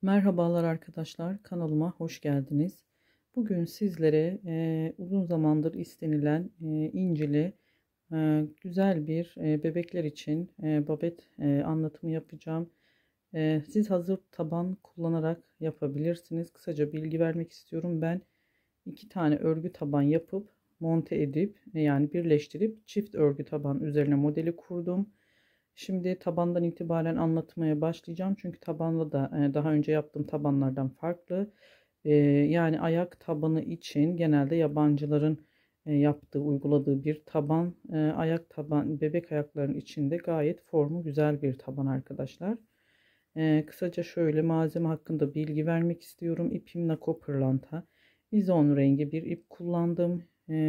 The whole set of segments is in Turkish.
Merhabalar arkadaşlar, kanalıma hoş geldiniz. Bugün sizlere uzun zamandır istenilen incili güzel bir bebekler için babet anlatımı yapacağım. Siz hazır taban kullanarak yapabilirsiniz. Kısaca bilgi vermek istiyorum. Ben iki tane örgü taban yapıp monte edip yani birleştirip çift örgü taban üzerine modeli kurdum. Şimdi tabandan itibaren anlatmaya başlayacağım. Çünkü tabanla da daha önce yaptığım tabanlardan farklı. Yani ayak tabanı için genelde yabancıların yaptığı, uyguladığı bir taban. Ayak taban, bebek ayaklarının içinde gayet formu güzel bir taban arkadaşlar. Kısaca şöyle malzeme hakkında bilgi vermek istiyorum. İpim Nako Pırlanta. Bizon rengi bir ip kullandım.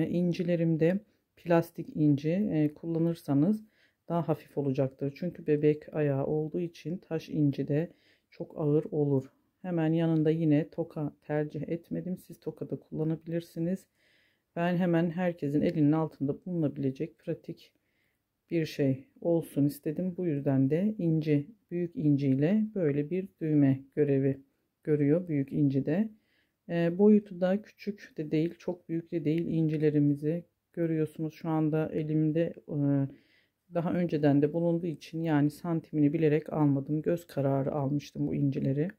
İncilerimde plastik inci kullanırsanız daha hafif olacaktır. Çünkü bebek ayağı olduğu için taş inci de çok ağır olur. Hemen yanında yine toka tercih etmedim. Siz toka da kullanabilirsiniz. Ben hemen herkesin elinin altında bulunabilecek pratik bir şey olsun istedim. Bu yüzden de inci, büyük inci ile böyle bir düğme görevi görüyor büyük inci de. Boyutu da küçük de değil, çok büyük de değil. İncilerimizi görüyorsunuz şu anda elimde. Daha önceden de bulunduğu için yani santimini bilerek almadım. Göz kararı almıştım bu incileri.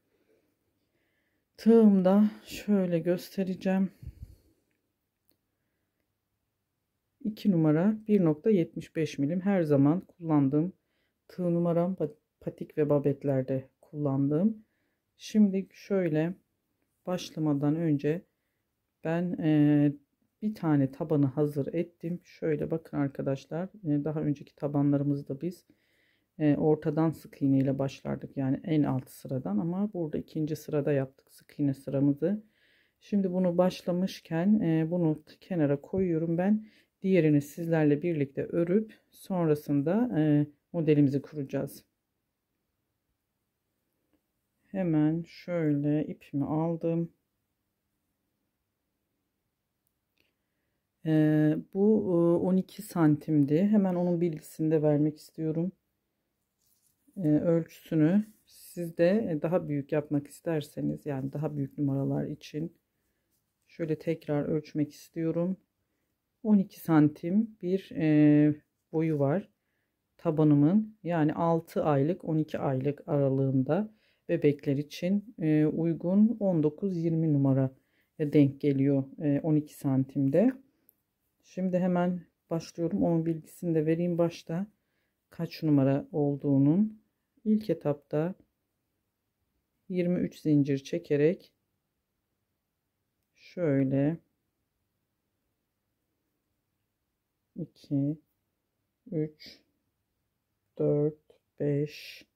Tığımda şöyle göstereceğim. 2 numara 1,75 milim her zaman kullandığım tığ numaram, patik ve babetlerde kullandığım. Şimdi şöyle başlamadan önce ben bir tane tabanı hazır ettim. Şöyle bakın arkadaşlar, daha önceki tabanlarımızda biz ortadan sık iğne ile başlardık. Yani en alt sıradan, ama burada ikinci sırada yaptık sık iğne sıramızı. Şimdi bunu başlamışken bunu kenara koyuyorum ben. Diğerini sizlerle birlikte örüp sonrasında modelimizi kuracağız. Hemen şöyle ipimi aldım. Bu 12 santimdi. Hemen onun bilgisini de vermek istiyorum. Ölçüsünü siz de daha büyük yapmak isterseniz, yani daha büyük numaralar için şöyle tekrar ölçmek istiyorum. 12 santim bir boyu var tabanımın. Yani 6 aylık 12 aylık aralığında bebekler için uygun 19-20 numara denk geliyor 12 santimde. Şimdi hemen başlıyorum. Onun bilgisini de vereyim başta. Kaç numara olduğunun. İlk etapta 23 zincir çekerek şöyle 2 3 4 5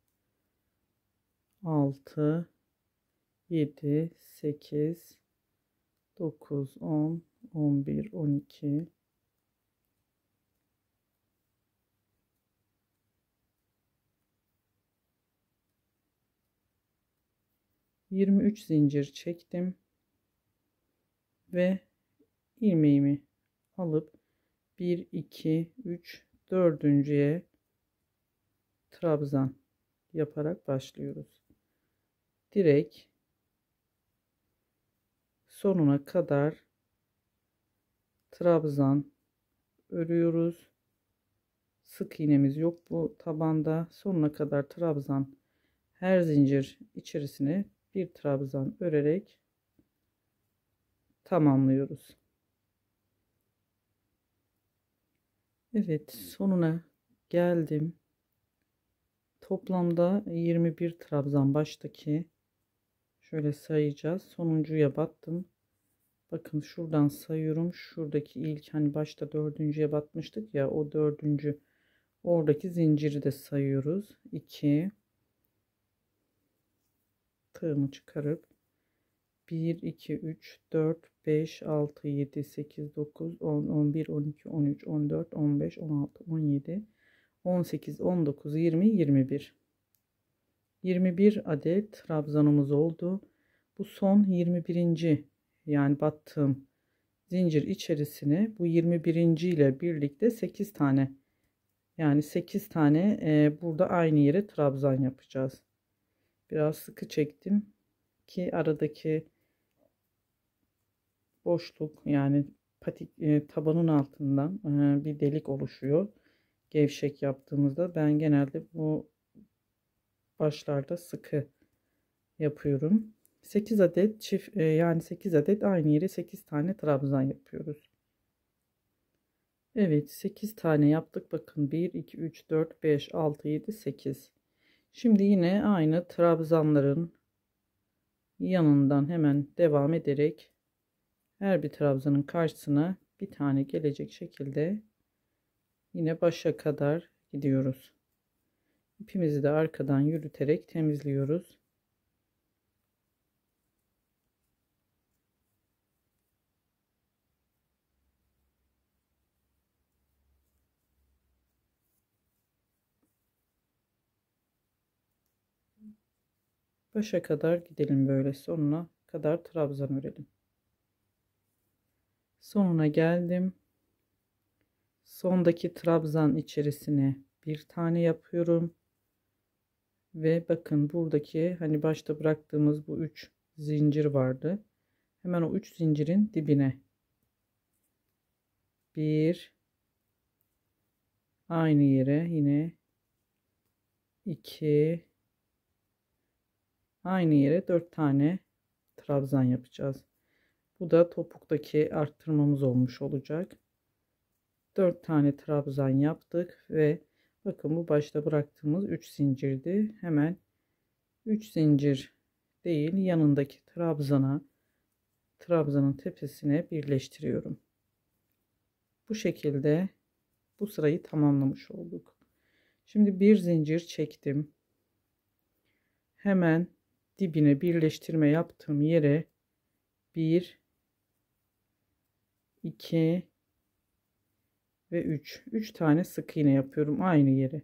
6 7 8 9 10 11 12 23 zincir çektim ve ilmeğimi alıp 1 2 3 dördüncüye trabzan yaparak başlıyoruz. Direkt sonuna kadar trabzan örüyoruz. Sık iğnemiz yok bu tabanda. Sonuna kadar trabzan, her zincir içerisine bir trabzan örerek tamamlıyoruz. Evet, sonuna geldim. Toplamda 21 trabzan baştaki, şöyle sayacağız. Sonuncuya battım. Bakın şuradan sayıyorum. Şuradaki ilk, hani başta dördüncüye batmıştık ya, o dördüncü, oradaki zinciri de sayıyoruz. 2, tığımı çıkarıp 1 2 3 4 5 6 7 8 9 10 11 12 13 14 15 16 17 18 19 20 21 21 adet trabzanımız oldu. Bu son 21. yani battığım zincir içerisine bu 21. ile birlikte 8 tane, yani 8 tane burada aynı yere trabzan yapacağız. Biraz sıkı çektim. ki aradaki boşluk, yani patik tabanın altından bir delik oluşuyor. Gevşek yaptığımızda ben genelde bu başlarda sıkı yapıyorum. 8 adet çift, yani 8 adet aynı yere 8 tane trabzan yapıyoruz. Evet, 8 tane yaptık. Bakın 1 2 3 4 5 6 7 8. Şimdi yine aynı trabzanların yanından hemen devam ederek her bir trabzanın karşısına bir tane gelecek şekilde yine başa kadar gidiyoruz. İpimizi de arkadan yürüterek temizliyoruz. Başa kadar gidelim, böyle sonuna kadar trabzan örelim. Sonuna geldim. Sondaki trabzan içerisine bir tane yapıyorum. Ve bakın buradaki hani başta bıraktığımız bu 3 zincir vardı. Hemen o 3 zincirin dibine bir, aynı yere yine 2, aynı yere 4 tane trabzan yapacağız. Bu da topuktaki arttırmamız olmuş olacak. 4 tane trabzan yaptık ve bakın bu başta bıraktığımız 3 zincirdi. Hemen 3 zincir değil, yanındaki trabzanın tepesine birleştiriyorum. Bu şekilde bu sırayı tamamlamış olduk. Şimdi bir zincir çektim. Hemen dibine birleştirme yaptığım yere 1 2 ve 3 tane sık iğne yapıyorum aynı yere.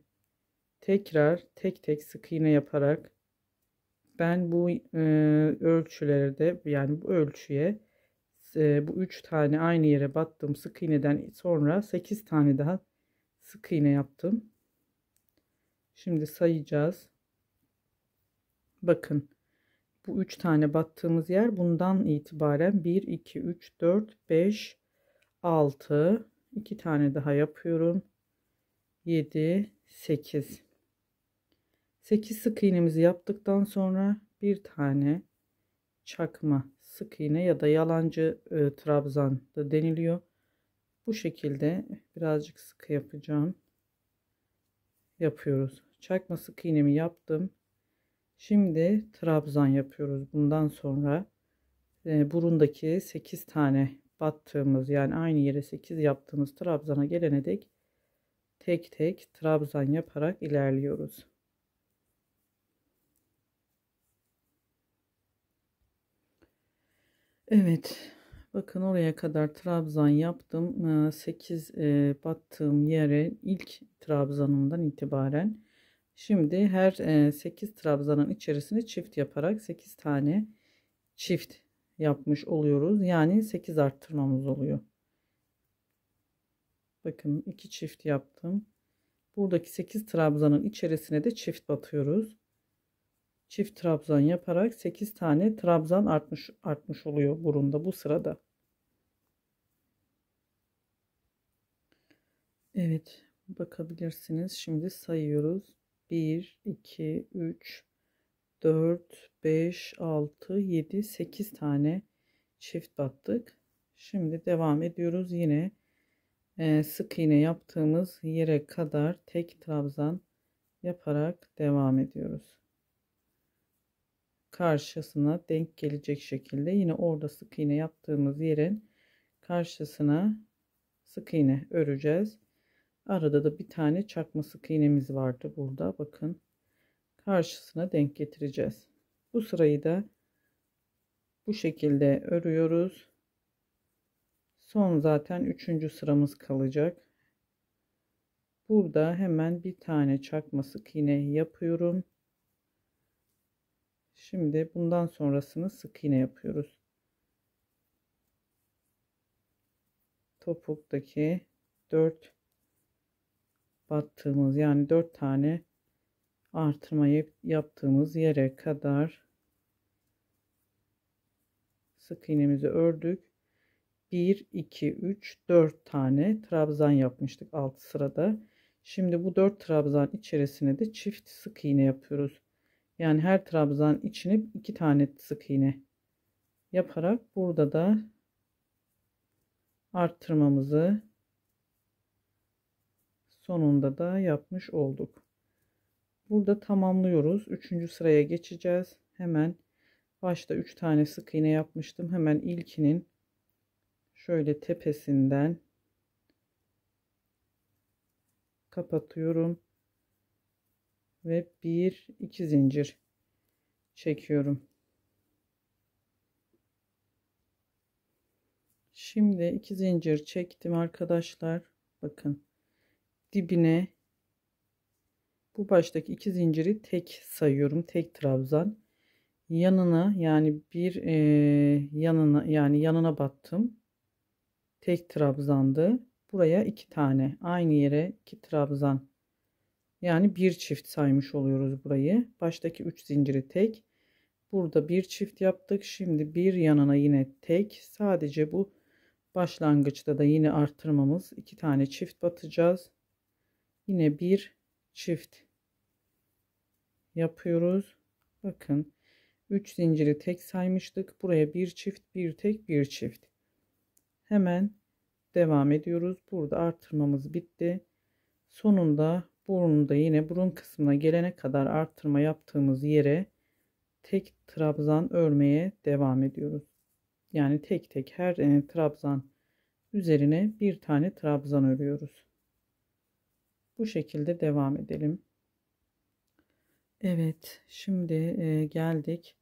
Tekrar tek tek sık iğne yaparak ben bu ölçülerde, yani bu ölçüye bu 3 tane aynı yere battım sık iğneden sonra 8 tane daha sık iğne yaptım. Şimdi sayacağız. Bakın bu 3 tane battığımız yer, bundan itibaren 1 2 3 4 5 6, 2 tane daha yapıyorum. 7 8 sık iğnemizi yaptıktan sonra bir tane çakma sık iğne ya da yalancı trabzan da deniliyor. Bu şekilde birazcık sıkı yapıyoruz. Çakma sık iğnemi yaptım. Şimdi trabzan yapıyoruz. Bundan sonra burundaki 8 tane battığımız, yani aynı yere 8 yaptığımız trabzana gelene dek tek tek trabzan yaparak ilerliyoruz. Evet, bakın oraya kadar trabzan yaptım. 8 battığım yere ilk trabzanımdan itibaren şimdi her 8 trabzanın içerisine çift yaparak 8 tane çift yapmış oluyoruz. Yani 8 arttırmamız oluyor. Bakın 2 çift yaptım. Buradaki 8 trabzanın içerisine de çift batıyoruz. Çift trabzan yaparak 8 tane trabzan artmış oluyor burunda bu sırada. Evet, bakabilirsiniz. Şimdi sayıyoruz. 1 2 3 4 5 6 7 8 tane çift battık. Şimdi devam ediyoruz. Yine sık iğne yaptığımız yere kadar tek trabzan yaparak devam ediyoruz. Karşısına denk gelecek şekilde yine orada sık iğne yaptığımız yerin karşısına sık iğne öreceğiz. Arada da bir tane çakma sık iğnemiz vardı burada. Bakın karşısına denk getireceğiz. Bu sırayı da bu şekilde örüyoruz. Son zaten 3. sıramız kalacak. Burada hemen bir tane çakma sık iğne yapıyorum. Şimdi bundan sonrasını sık iğne yapıyoruz. Topuktaki 4 battığımız, yani 4 tane artırmayı yaptığımız yere kadar sık iğnemizi ördük. 1 2 3 4 tane trabzan yapmıştık alt sırada. Şimdi bu 4 trabzan içerisine de çift sık iğne yapıyoruz. Yani her trabzan içine 2 tane sık iğne yaparak burada da arttırmamızı sonunda da yapmış olduk. Burada tamamlıyoruz. 3. sıraya geçeceğiz. Hemen başta 3 tane sık iğne yapmıştım. Hemen ilkinin şöyle tepesinden kapatıyorum ve 1 2 zincir çekiyorum. Şimdi 2 zincir çektim arkadaşlar. Bakın dibine bu baştaki 2 zinciri tek sayıyorum. Tek trabzan. Yanına yani yanına battım. Tek trabzandı. Buraya 2 tane. Aynı yere 2 trabzan. Yani bir çift saymış oluyoruz burayı. Baştaki 3 zinciri tek. Burada bir çift yaptık. Şimdi bir yanına yine tek. Sadece bu başlangıçta da yine arttırmamız 2 tane çift batacağız. Yine bir çift yapıyoruz. Bakın 3 zinciri tek saymıştık. Buraya bir çift, bir tek, bir çift. Hemen devam ediyoruz. Burada arttırmamız bitti. Sonunda burnunda yine burun kısmına gelene kadar arttırma yaptığımız yere tek trabzan örmeye devam ediyoruz. Yani tek tek her trabzan üzerine bir tane trabzan örüyoruz. Bu şekilde devam edelim. Evet, şimdi geldik.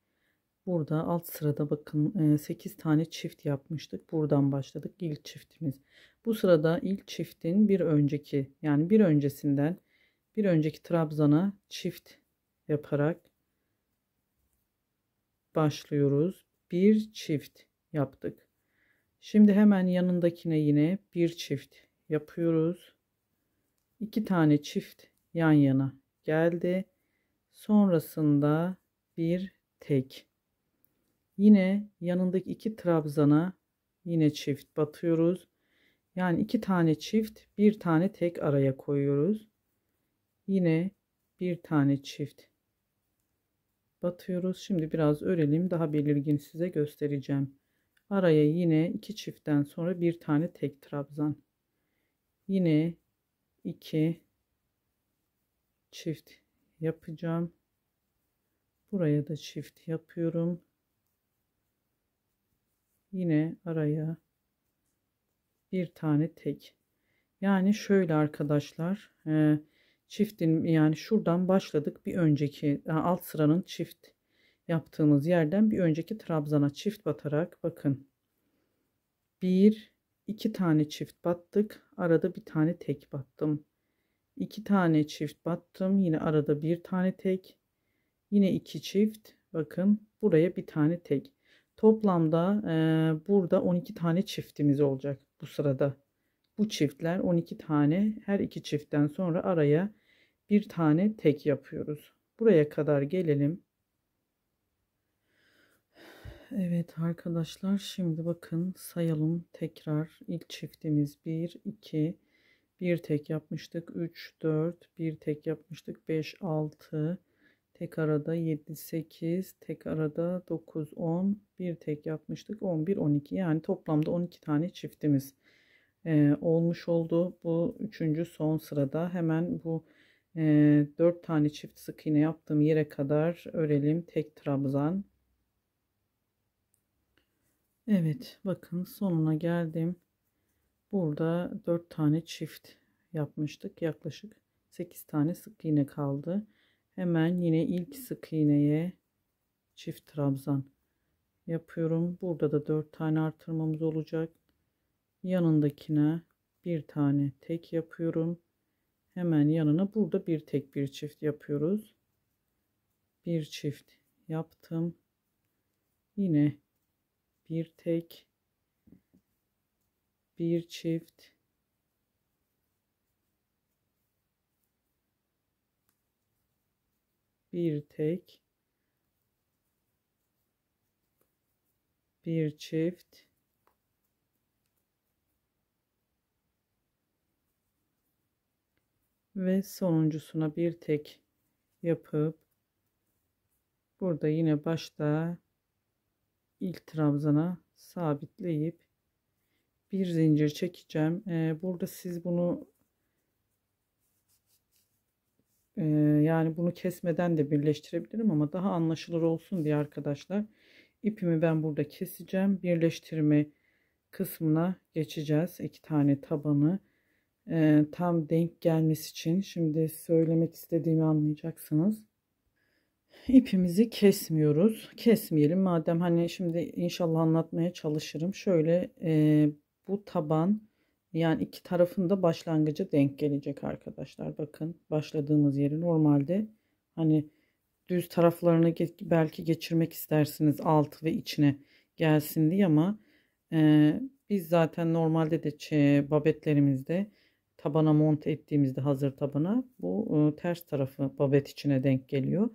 Burada alt sırada bakın 8 tane çift yapmıştık. Buradan başladık ilk çiftimiz. Bu sırada ilk çiftin bir önceki yani bir öncesinden bir önceki trabzana çift yaparak başlıyoruz. Bir çift yaptık. Şimdi hemen yanındakine yine bir çift yapıyoruz. 2 tane çift yan yana geldi. Sonrasında bir tek. Yine yanındaki 2 trabzana yine çift batıyoruz. Yani 2 tane çift, bir tane tek araya koyuyoruz. Yine bir tane çift batıyoruz. Şimdi biraz örelim, daha belirgin size göstereceğim. Araya yine 2 çiftten sonra bir tane tek trabzan. Yine 2 çift yapacağım. Buraya da çift yapıyorum. Yine araya bir tane tek. Yani şöyle arkadaşlar, çiftin yani şuradan başladık, bir önceki alt sıranın çift yaptığımız yerden bir önceki trabzana çift batarak bakın bir iki tane çift battık, arada bir tane tek battım, 2 tane çift battım, yine arada bir tane tek, yine 2 çift, bakın buraya bir tane tek. Toplamda burada 12 tane çiftimiz olacak bu sırada. Bu çiftler 12 tane, her iki çiftten sonra araya bir tane tek yapıyoruz. Buraya kadar gelelim. Evet arkadaşlar, şimdi bakın sayalım tekrar. İlk çiftimiz 1 2 bir tek yapmıştık, 3 4 bir tek yapmıştık, 5 6 tek arada, 7 8 tek arada, 9 10 bir tek yapmıştık, 11 12, yani toplamda 12 tane çiftimiz olmuş oldu. Bu üçüncü son sırada hemen bu 4 tane çift sık iğne yaptığım yere kadar örelim, tek trabzan. Evet, bakın sonuna geldim. Burada 4 tane çift yapmıştık, yaklaşık 8 tane sık iğne kaldı. Hemen yine ilk sık iğneye çift trabzan yapıyorum. Burada da 4 tane artırmamız olacak. Yanındakine bir tane tek yapıyorum. Hemen yanına burada bir tek bir çift yapıyoruz. Bir çift yaptım. Yine bir tek, bir çift, bir tek, bir çift, ve sonuncusuna bir tek yapıp burada yine başta ilk trabzana sabitleyip bir zincir çekeceğim. Burada siz bunu yani bunu kesmeden de birleştirebilirim ama daha anlaşılır olsun diye arkadaşlar ipimi ben burada keseceğim. Birleştirme kısmına geçeceğiz. İki tane tabanı tam denk gelmesi için şimdi söylemek istediğimi anlayacaksınız. İpimizi kesmiyoruz. Kesmeyelim madem, hani şimdi inşallah anlatmaya çalışırım. Şöyle bu taban, yani iki tarafın da başlangıcı denk gelecek arkadaşlar. Bakın başladığımız yeri normalde hani düz taraflarını belki geçirmek istersiniz alt ve içine gelsin diye, ama biz zaten normalde de babetlerimizde tabana monte ettiğimizde hazır tabana bu ters tarafı babet içine denk geliyor.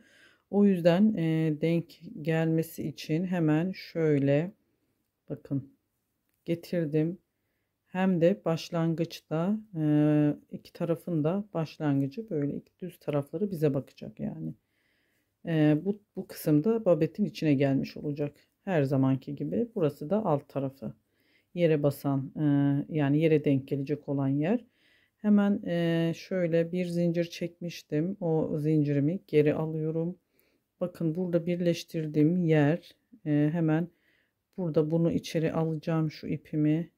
O yüzden denk gelmesi için hemen şöyle bakın getirdim. Hem de başlangıçta iki tarafın da başlangıcı böyle düz tarafları bize bakacak yani. Bu kısımda babetin içine gelmiş olacak. Her zamanki gibi. Burası da alt tarafı. Yere basan yani yere denk gelecek olan yer. Hemen şöyle bir zincir çekmiştim. O zincirimi geri alıyorum. Bakın burada birleştirdiğim yer hemen burada, bunu içeri alacağım, şu ipimi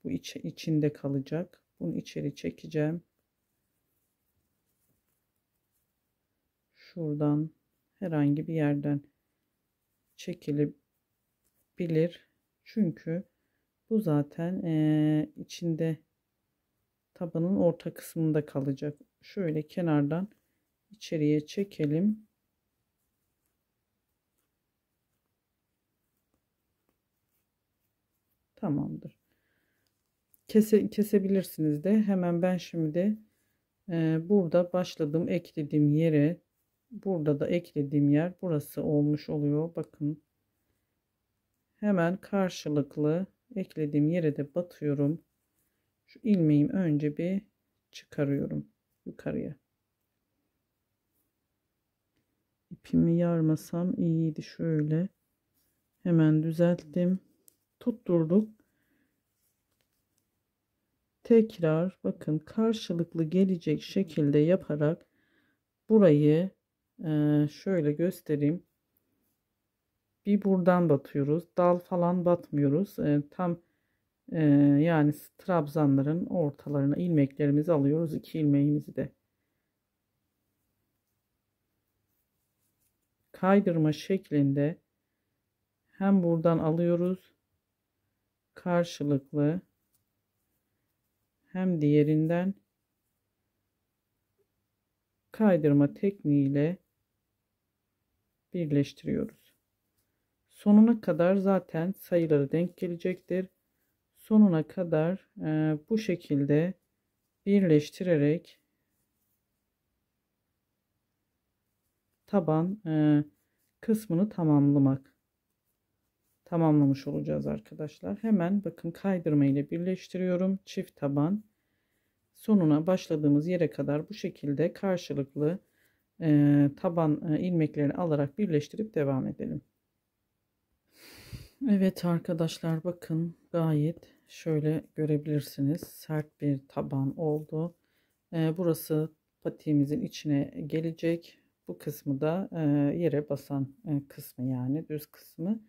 bu içinde kalacak. Bunu içeri çekeceğim. Şuradan herhangi bir yerden çekilebilir. Çünkü bu zaten içinde tabanın orta kısmında kalacak. Şöyle kenardan içeriye çekelim. Tamamdır. Kesebilirsiniz de. Hemen ben şimdi burada başladım eklediğim yere, burada da eklediğim yer burası olmuş oluyor. Bakın hemen karşılıklı eklediğim yere de batıyorum. Şu ilmeğimi önce bir çıkarıyorum yukarıya. İpimi yarmasam iyiydi. Şöyle hemen düzelttim, tutturduk. Tekrar bakın karşılıklı gelecek şekilde yaparak burayı şöyle göstereyim. Bir buradan batıyoruz. Dal falan batmıyoruz. Tam yani trabzanların ortalarına ilmeklerimizi alıyoruz. İki ilmeğimizi de kaydırma şeklinde hem buradan alıyoruz karşılıklı, hem diğerinden kaydırma tekniğiyle birleştiriyoruz. Sonuna kadar zaten sayıları denk gelecektir. Sonuna kadar bu şekilde birleştirerek taban kısmını tamamlamış olacağız arkadaşlar. Hemen bakın kaydırma ile birleştiriyorum. Çift taban sonuna başladığımız yere kadar bu şekilde karşılıklı taban ilmeklerini alarak birleştirip devam edelim. Evet arkadaşlar, bakın gayet şöyle görebilirsiniz, sert bir taban oldu. Burası patiğimizin içine gelecek. Bu kısmı da yere basan kısmı, yani düz kısmı.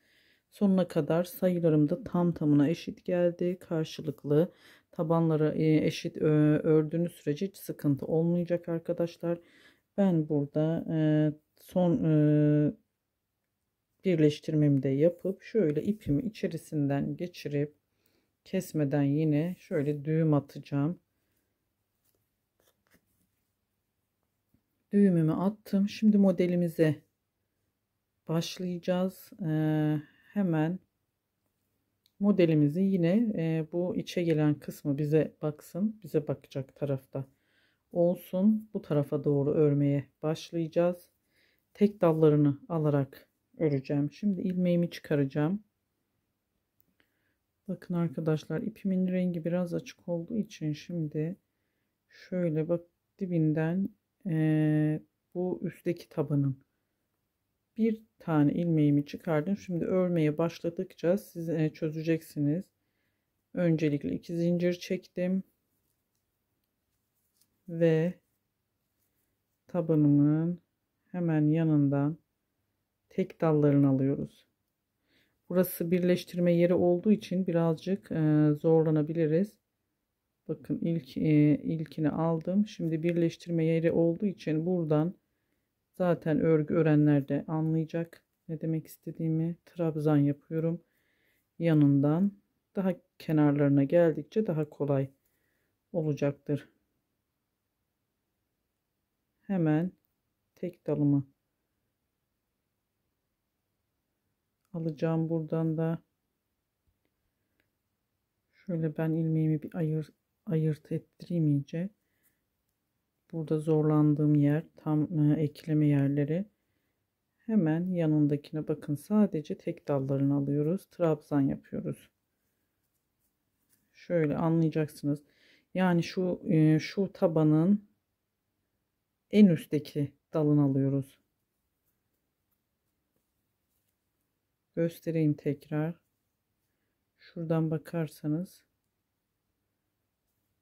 Sonuna kadar sayılarım da tam tamına eşit geldi. Karşılıklı tabanları eşit ördüğünüz sürece hiç sıkıntı olmayacak arkadaşlar. Ben burada son birleştirmemi de yapıp şöyle ipimi içerisinden geçirip kesmeden yine şöyle düğüm atacağım. Düğümümü attım. Şimdi modelimize başlayacağız. Hemen modelimizi yine bu içe gelen kısmı bize baksın. Bize bakacak tarafta olsun. Bu tarafa doğru örmeye başlayacağız. Tek dallarını alarak öreceğim. Şimdi ilmeğimi çıkaracağım. Bakın arkadaşlar, ipimin rengi biraz açık olduğu için şimdi şöyle bak, dibinden bu üstteki tabanın bir tane ilmeğimi çıkardım. Şimdi örmeye başladıkça siz çözeceksiniz. Öncelikle 2 zincir çektim ve tabanımın hemen yanından tek dallarını alıyoruz. Burası birleştirme yeri olduğu için birazcık zorlanabiliriz. Bakın ilkini aldım. Şimdi birleştirme yeri olduğu için buradan zaten örgü örenler de anlayacak ne demek istediğimi. Trabzan yapıyorum. Yanından daha kenarlarına geldikçe daha kolay olacaktır. Hemen tek dalımı alacağım. Buradan da şöyle ben ilmeğimi bir ayırt ettireyim iyice. Burada zorlandığım yer tam ekleme yerleri. Hemen yanındakine bakın, sadece tek dallarını alıyoruz. Trabzan yapıyoruz. Şöyle anlayacaksınız. Yani şu tabanın en üstteki dalını alıyoruz. Göstereyim tekrar. Şuradan bakarsanız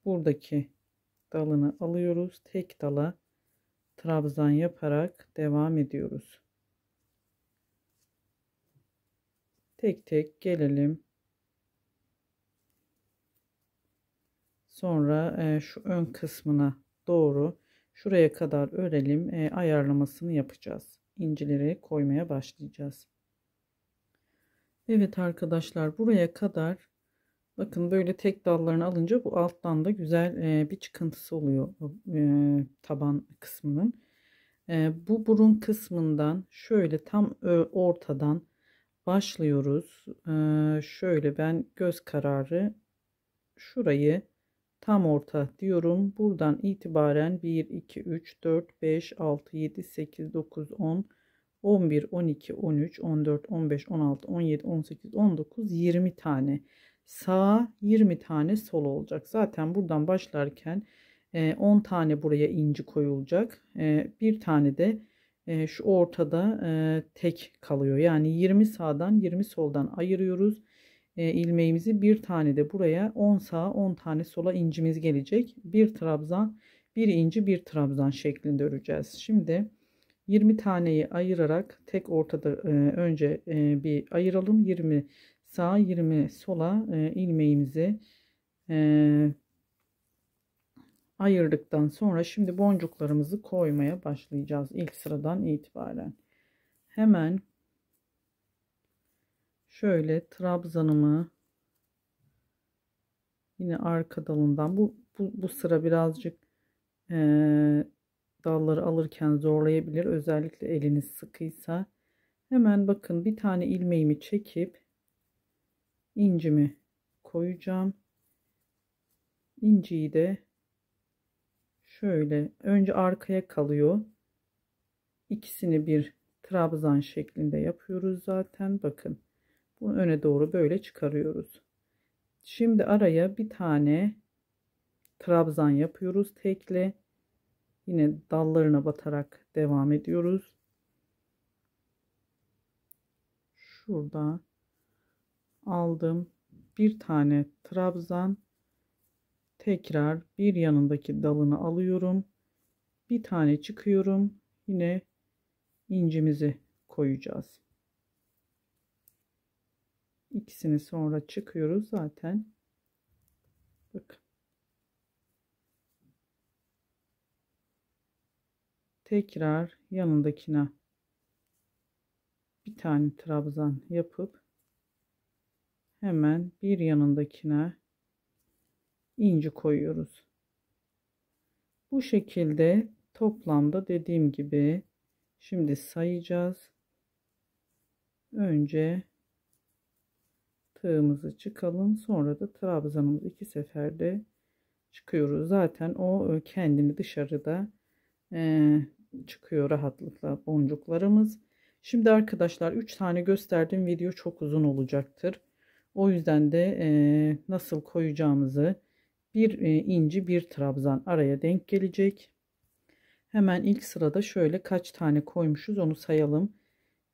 buradaki dalını alıyoruz. Tek dala trabzan yaparak devam ediyoruz. Tek tek gelelim. Sonra şu ön kısmına doğru şuraya kadar örelim. Ayarlamasını yapacağız. İncileri koymaya başlayacağız. Evet arkadaşlar, buraya kadar bakın böyle tek dallarını alınca bu alttan da güzel bir çıkıntısı oluyor taban kısmının. Bu burun kısmından şöyle tam ortadan başlıyoruz. Şöyle ben göz kararı şurayı tam orta diyorum. Buradan itibaren 1 2 3 4 5 6 7 8 9 10 11 12 13 14 15 16 17 18 19 20 tane sağ, 20 tane sol olacak. Zaten buradan başlarken 10 tane buraya inci koyulacak. Bir tane de şu ortada tek kalıyor. Yani 20 sağdan 20 soldan ayırıyoruz ilmeğimizi. Bir tane de buraya 10 sağa 10 tane sola incimiz gelecek. Bir trabzan, bir inci, bir trabzan şeklinde öreceğiz. Şimdi 20 taneyi ayırarak tek ortada önce bir ayıralım. 20 sağa 20 sola ilmeğimizi ayırdıktan sonra şimdi boncuklarımızı koymaya başlayacağız ilk sıradan itibaren. Hemen şöyle trabzanımı yine arka dalından bu sıra birazcık dalları alırken zorlayabilir, özellikle eliniz sıkıysa. Hemen bakın, bir tane ilmeğimi çekip incimi koyacağım. İnciyi de şöyle önce arkaya kalıyor. İkisini bir trabzan şeklinde yapıyoruz zaten. Bakın, bunu öne doğru böyle çıkarıyoruz. Şimdi araya bir tane trabzan yapıyoruz tekle. Yine dallarına batarak devam ediyoruz. Şurada aldım. Bir tane trabzan, tekrar bir yanındaki dalını alıyorum. Bir tane çıkıyorum. Yine incimizi koyacağız. İkisini sonra çıkıyoruz zaten. Bakın. Tekrar yanındakine bir tane trabzan yapıp hemen bir yanındakine inci koyuyoruz. Bu şekilde toplamda dediğim gibi şimdi sayacağız. Önce tığımızı çıkalım, sonra da trabzanımızı iki seferde çıkıyoruz. Zaten o kendini dışarıda çıkıyor rahatlıkla boncuklarımız. Şimdi arkadaşlar 3 tane gösterdiğim video çok uzun olacaktır. O yüzden de nasıl koyacağımızı, bir inci bir trabzan araya denk gelecek. Hemen ilk sırada şöyle kaç tane koymuşuz onu sayalım.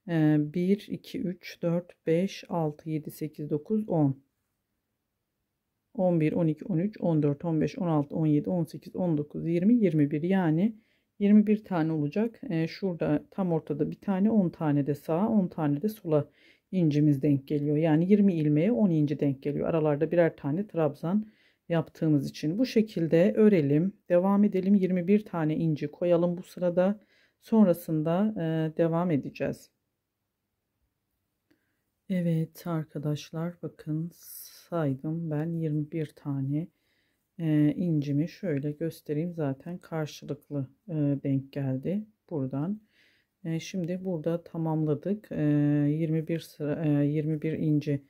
1 2 3 4 5 6 7 8 9 10 11 12 13 14 15 16 17 18 19 20 21, yani 21 tane olacak. Şurada tam ortada bir tane, 10 tane de sağa 10 tane de sola incimiz denk geliyor. Yani 20 ilmeğe 10 inci denk geliyor. Aralarda birer tane trabzan yaptığımız için bu şekilde örelim. Devam edelim. 21 tane inci koyalım bu sırada. Sonrasında devam edeceğiz. Evet arkadaşlar, bakın saydım ben 21 tane incimi şöyle göstereyim, zaten karşılıklı denk geldi buradan. Şimdi burada tamamladık. 21 sıra 21 inci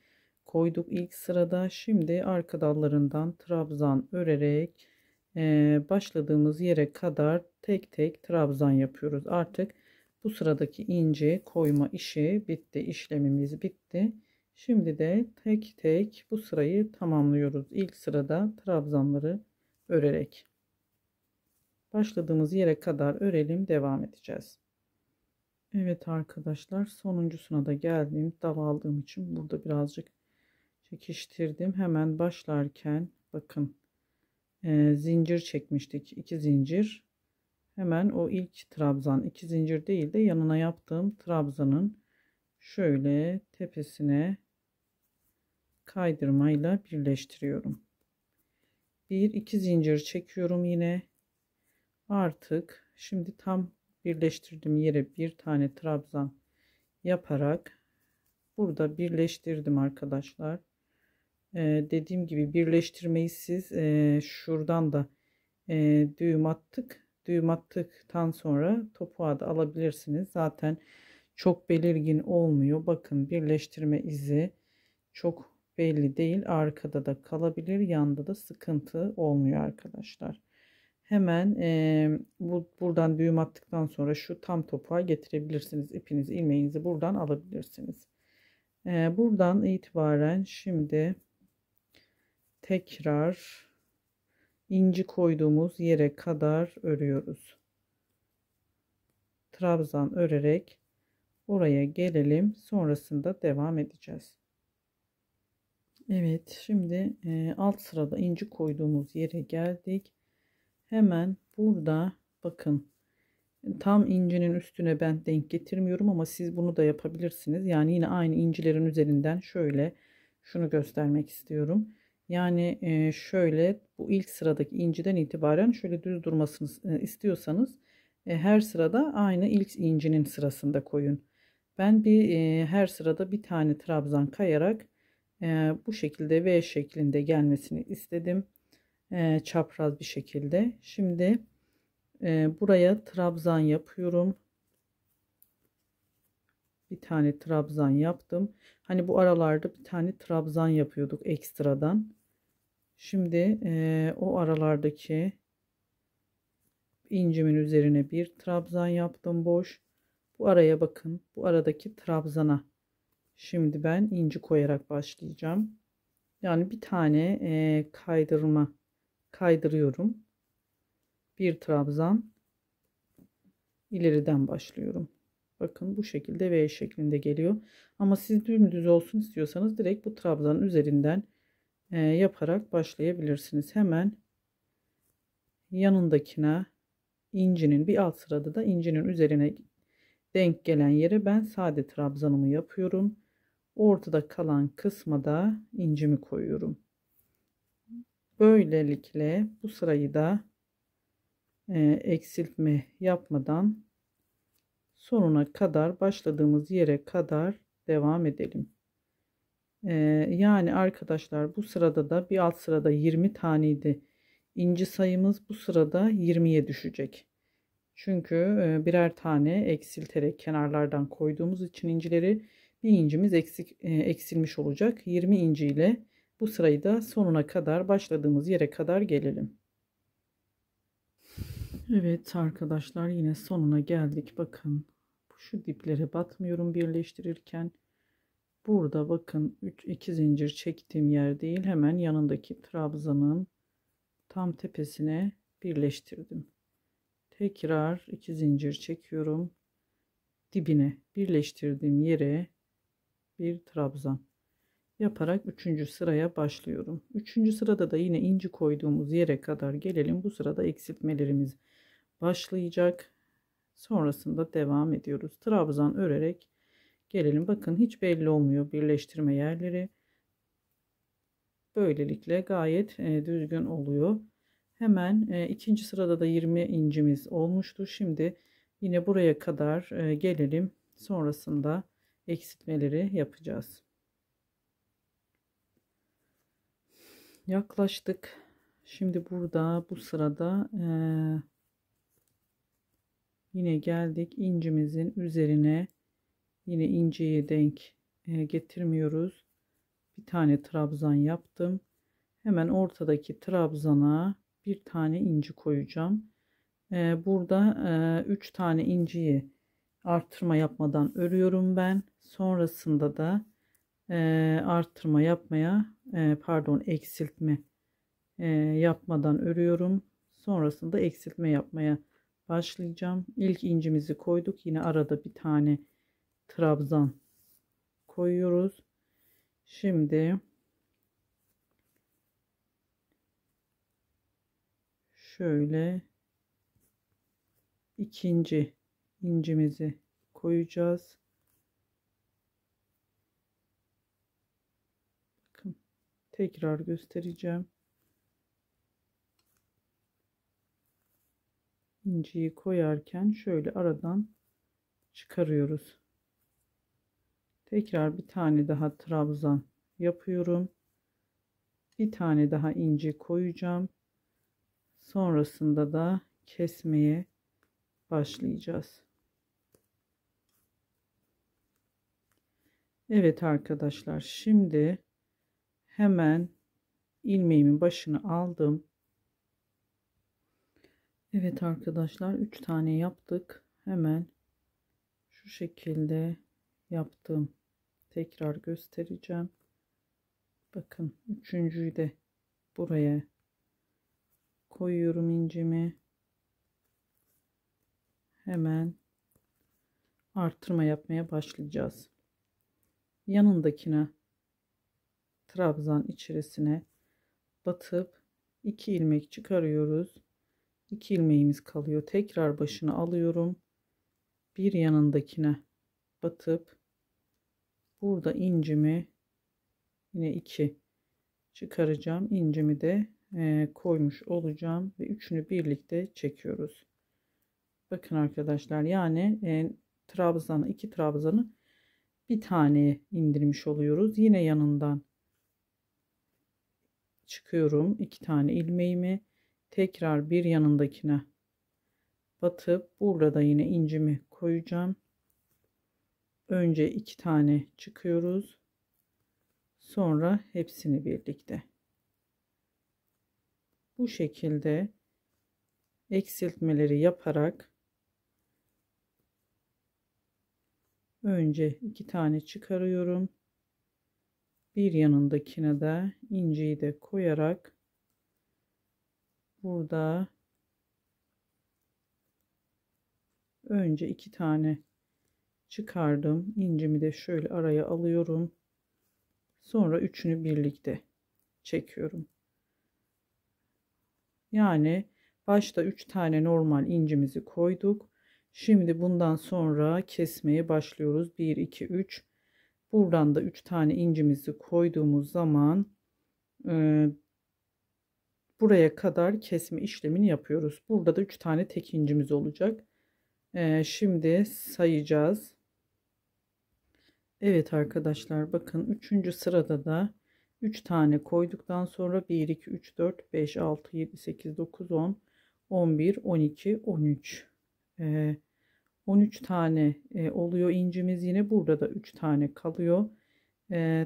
koyduk ilk sırada. Şimdi arka dallarından trabzan örerek başladığımız yere kadar tek tek trabzan yapıyoruz. Artık bu sıradaki inci koyma işi bitti, işlemimiz bitti. Şimdi de tek tek bu sırayı tamamlıyoruz. İlk sırada trabzanları örerek başladığımız yere kadar örelim, devam edeceğiz. Evet arkadaşlar, sonuncusuna da geldim. Dal aldığım için burada birazcık çekiştirdim. Hemen başlarken bakın zincir çekmiştik, 2 zincir. Hemen o ilk trabzan, 2 zincir değil de yanına yaptığım trabzanın şöyle tepesine kaydırmayla birleştiriyorum. 1-2 zincir çekiyorum yine. Artık şimdi tam birleştirdiğim yere bir tane trabzan yaparak burada birleştirdim arkadaşlar. Dediğim gibi birleştirmeyi siz şuradan da düğüm attık. Düğüm attıktan sonra topuğa da alabilirsiniz. Zaten çok belirgin olmuyor. Bakın birleştirme izi çok belli değil. Arkada da kalabilir. Yanda da sıkıntı olmuyor arkadaşlar. Hemen buradan düğüm attıktan sonra şu tam topuğa getirebilirsiniz. İpinizi, ilmeğinizi buradan alabilirsiniz. Buradan itibaren şimdi tekrar inci koyduğumuz yere kadar örüyoruz. Trabzan örerek oraya gelelim. Sonrasında devam edeceğiz. Evet, şimdi alt sırada inci koyduğumuz yere geldik. Hemen burada bakın, tam incinin üstüne ben denk getirmiyorum ama siz bunu da yapabilirsiniz. Yani yine aynı incilerin üzerinden şöyle şunu göstermek istiyorum. Yani şöyle bu ilk sıradaki inciden itibaren şöyle düz durmasını istiyorsanız her sırada aynı ilk incinin sırasında koyun. Ben her sırada bir tane trabzan kayarak bu şekilde V şeklinde gelmesini istedim. Çapraz bir şekilde. Şimdi buraya trabzan yapıyorum. Bir tane trabzan yaptım. Hani bu aralarda bir tane trabzan yapıyorduk ekstradan. Şimdi o aralardaki incimin üzerine bir trabzan yaptım boş. Bu araya bakın. Bu aradaki trabzana şimdi ben inci koyarak başlayacağım. Yani bir tane kaydırıyorum. Bir trabzan ileriden başlıyorum. Bakın bu şekilde V şeklinde geliyor. Ama siz dümdüz olsun istiyorsanız direkt bu trabzanın üzerinden yaparak başlayabilirsiniz. Hemen yanındakine incinin bir alt sırada da incinin üzerine denk gelen yere ben sade trabzanımı yapıyorum. Ortada kalan kısma da incimi koyuyorum. Böylelikle bu sırayı da eksiltme yapmadan sonuna kadar, başladığımız yere kadar devam edelim. Yani arkadaşlar bu sırada da bir alt sırada 20 taneydi inci sayımız, bu sırada 20'ye düşecek. Çünkü birer tane eksilterek kenarlardan koyduğumuz için incileri bir incimiz eksilmiş olacak. 20 inci ile bu sırayı da sonuna kadar, başladığımız yere kadar gelelim. Evet arkadaşlar, yine sonuna geldik. Bakın bu şu diplere batmıyorum birleştirirken. Burada bakın 2 zincir çektiğim yer değil, hemen yanındaki trabzanın tam tepesine birleştirdim. Tekrar 2 zincir çekiyorum. Dibine birleştirdiğim yere bir trabzan yaparak 3. sıraya başlıyorum. 3. sırada da yine inci koyduğumuz yere kadar gelelim. Bu sırada eksiltmelerimiz başlayacak. Sonrasında devam ediyoruz. Trabzan örerek gelelim. Bakın hiç belli olmuyor birleştirme yerleri. Böylelikle gayet düzgün oluyor. Hemen ikinci sırada da 20 incimiz olmuştu. Şimdi yine buraya kadar gelelim. Sonrasında eksiltmeleri yapacağız. Yaklaştık. Şimdi burada bu sırada yine geldik incimizin üzerine. Yine inciyi denk getirmiyoruz. Bir tane trabzan yaptım. Hemen ortadaki trabzana bir tane inci koyacağım. Burada 3 tane inciyi artırma yapmadan örüyorum ben. Sonrasında da artırma yapmaya eksiltme yapmadan örüyorum. Sonrasında eksiltme yapmaya başlayacağım. İlk incimizi koyduk. Yine arada bir tane trabzan koyuyoruz. Şimdi şöyle ikinci incimizi koyacağız. Bakın tekrar göstereceğim. İnciyi koyarken şöyle aradan çıkarıyoruz. Tekrar bir tane daha trabzan yapıyorum. Bir tane daha inci koyacağım. Sonrasında da kesmeye başlayacağız. Evet arkadaşlar, şimdi hemen ilmeğimin başını aldım. Evet arkadaşlar, 3 tane yaptık. Hemen şu şekilde yaptım. Tekrar göstereceğim. Bakın üçüncüyü de buraya koyuyorum incimi. Hemen artırma yapmaya başlayacağız. Yanındakine trabzan içerisine batıp 2 ilmek çıkarıyoruz. 2 ilmeğimiz kalıyor. Tekrar başını alıyorum. Bir yanındakine batıp burada incimi yine 2 çıkaracağım. İncimi de koymuş olacağım ve üçünü birlikte çekiyoruz. Bakın arkadaşlar, yani trabzanı, 2 trabzanı bir tane indirmiş oluyoruz. Yine yanından çıkıyorum 2 tane ilmeğimi, tekrar bir yanındakine batıp burada yine incimi koyacağım. Önce 2 tane çıkıyoruz, sonra hepsini birlikte bu şekilde eksiltmeleri yaparak önce 2 tane çıkarıyorum, bir yanındakine de inciyi de koyarak burada önce 2 tane çıkardım, incimi de şöyle araya alıyorum, sonra üçünü birlikte çekiyorum. Yani başta 3 tane normal incimizi koyduk. Şimdi bundan sonra kesmeye başlıyoruz. 1 2 3. Buradan da 3 tane incimizi koyduğumuz zaman buraya kadar kesme işlemini yapıyoruz. Burada da 3 tane tek incimiz olacak. Şimdi sayacağız. Evet arkadaşlar, bakın 3. sırada da 3 tane koyduktan sonra 1 2 3 4 5 6 7 8 9 10 11 12 13 13 tane oluyor incimiz. Yine burada da 3 tane kalıyor.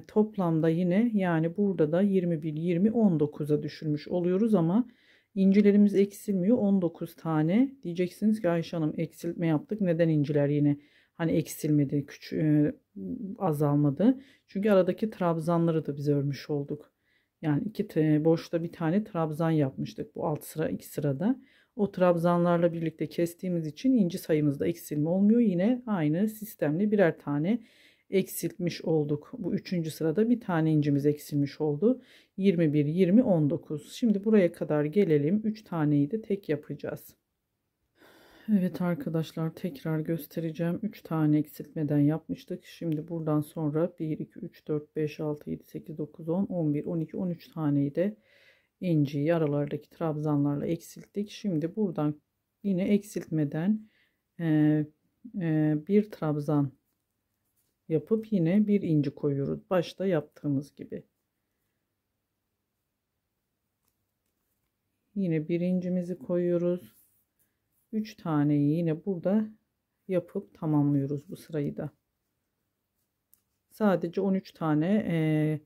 Toplamda yine, yani burada da 21 20 19'a düşürmüş oluyoruz ama incilerimiz eksilmiyor. 19 tane diyeceksiniz ki Ayşe Hanım, eksiltme yaptık, neden inciler yine hani eksilmedi, azalmadı. Çünkü aradaki trabzanları da biz örmüş olduk. Yani boşta bir tane trabzan yapmıştık bu alt sıra, iki sırada. O trabzanlarla birlikte kestiğimiz için inci sayımızda eksilme olmuyor. Yine aynı sistemle birer tane eksiltmiş olduk. Bu üçüncü sırada bir tane incimiz eksilmiş oldu. 21, 20, 19. Şimdi buraya kadar gelelim. 3 taneyi de tek yapacağız. Evet arkadaşlar, tekrar göstereceğim. 3 tane eksiltmeden yapmıştık. Şimdi buradan sonra 1, 2, 3, 4, 5, 6, 7, 8, 9, 10, 11, 12, 13 taneyi de inciyi aralardaki trabzanlarla eksilttik. Şimdi buradan yine eksiltmeden bir trabzan yapıp yine bir inci koyuyoruz. Başta yaptığımız gibi. Yine bir incimizi koyuyoruz. 3 taneyi yine burada yapıp tamamlıyoruz bu sırayı da. Sadece 13 tane